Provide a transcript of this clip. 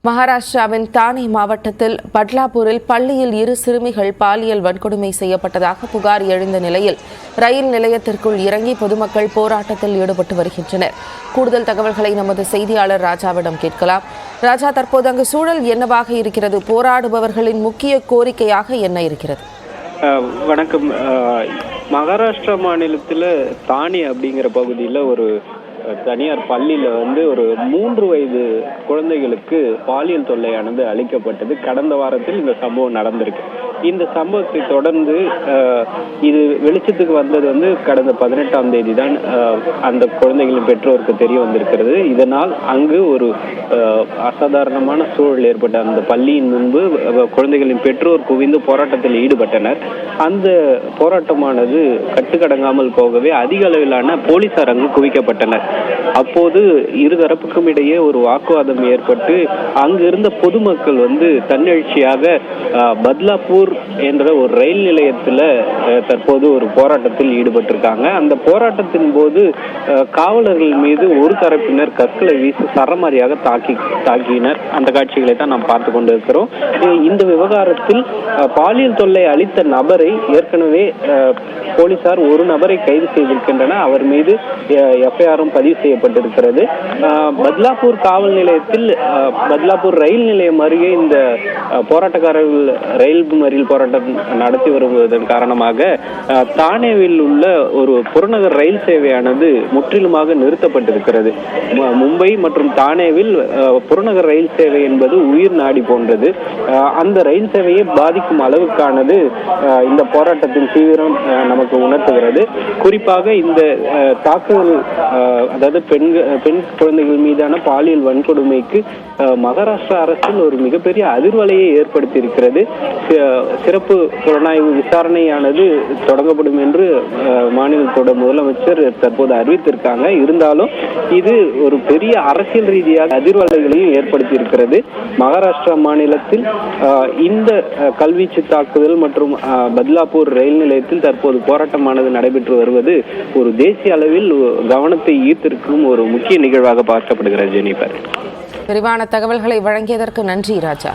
மகாராஷ்டிராவின் தானே மாவட்டத்தில் பட்லாபூரில் பள்ளியில் 2 சிறுமிகள் பாலியல் வன்கொடுமை செய்யப்பட்டதாக புகார் எழுந்த நிலையில் ரயில் நிலையத்திற்குள் இறங்கி பொதுமக்கள் போராட்டத்தில் ஈடுபட்டு வருகின்றனர். கூடுதல் தகவல்களை நமது செய்தியாளர் ராஜாவிடம் கேட்கலாம். ராஜா, தற்போது அங்கு சூழல் என்னவாக இருக்கிறது? போராடுபவர்களின் முக்கிய கோரிக்கையாக என்ன இருக்கிறது? வணக்கம். மகாராஷ்டிரா மாநிலத்தில் தானே அப்படிங்கிற பகுதியில் ஒரு தனியார் பள்ளியில் ஒரு 3 வயது குழந்தைகளுக்கு பாலியல் தொல்லையானது அளிக்கப்பட்டது. கடந்த வாரத்தில் இந்த சம்பவம் நடந்திருக்கு. இந்த சம்பவத்தை தொடர்ந்து இது வெளிச்சத்துக்கு வந்தது கடந்த 18ஆம் தேதி தான் அந்த குழந்தைகளின் பெற்றோருக்கு தெரிய வந்திருக்கிறது. இதனால் அங்கு ஒரு அசாதாரணமான சூழல் ஏற்பட்ட அந்த பள்ளியின் முன்பு குழந்தைகளின் பெற்றோர் குவிந்து போராட்டத்தில் ஈடுபட்டனர். அந்த போராட்டமானது கட்டுக்கடங்காமல் போகவே அதிக அளவிலான போலீசார் அங்கு குவிக்கப்பட்டனர். அப்போது இருதரப்புக்கும் இடையே ஒரு வாக்குவாதம் ஏற்பட்டு அங்கு இருந்த பொதுமக்கள் தன்னெழுச்சியாக பத்லாபூர் என்ற ஒரு ரயில் நிலையத்தில் தற்போது ஒரு போராட்டத்தில் ஈடுபட்டிருக்காங்க. அந்த போராட்டத்தின் போது காவலர்கள் மீது ஒரு தரப்பினர் கற்களை வீசி சரமாரியாக தாக்கினர். அந்த காட்சிகளை தான் நாம் பார்த்து கொண்டிருக்கிறோம். இந்த விவகாரத்தில் பாலியல் தொல்லை அளித்த நபரை ஏற்கனவே போலீசார் ஒரு நபரை கைது செய்திருக்கின்றனர். அவர் மீது எஃப்ஐஆரும் பதிவு செய்யப்பட்டிருக்கிறது. பத்லாபூர் காவல் நிலையத்தில் பத்லாபூர் ரயில் நிலையம் அருகே இந்த போராட்டக்காரர்கள் ரயில் மறியல் போராட்டம் நடத்தி வருவதன் காரணமாக தானேவில் உள்ள ஒரு புறநகர் ரயில் சேவையானது முற்றிலுமாக நிறுத்தப்பட்டிருக்கிறது. மும்பை மற்றும் தானேவில் புறநகர் ரயில் சேவை என்பது உயிர் நாடி போன்றது. அந்த ரயில் சேவையை பாதிக்கும் அளவுக்கானது இந்த போராட்டத்தின் தீவிரம் நமக்கு உணர்த்துகிறது. குறிப்பாக இந்த தாக்குதல், அதாவது பெண் குழந்தைகள் மீதான பாலியல் வன்கொடுமைக்கு மகாராஷ்டிரா அரசில் ஒரு மிகப்பெரிய அதிர்வலையை ஏற்படுத்தி இருக்கிறது. சிறப்பு புலனாய்வு விசாரணையானது தொடங்கப்படும் என்று மாநிலத்தோட முதலமைச்சர் தற்போது அறிவித்திருக்காங்க. இருந்தாலும் இது ஒரு பெரிய அரசியல் ரீதியாக அதிர்வலைகளையும் ஏற்படுத்தி இருக்கிறது. மகாராஷ்டிரா மாநிலத்தில் இந்த கல்வீச்சு தாக்குதல் மற்றும் பத்லாபூர் ரயில் நிலையத்தில் தற்போது போராட்டமானது நடைபெற்று வருவது ஒரு தேசிய அளவில் கவனத்தை ஈர்த்திருக்கும் ஒரு முக்கிய நிகழ்வாக பார்க்கப்படுகிறது. ஜெனிஃபர், விரிவான தகவல்களை வழங்கியதற்கு நன்றி ராஜா.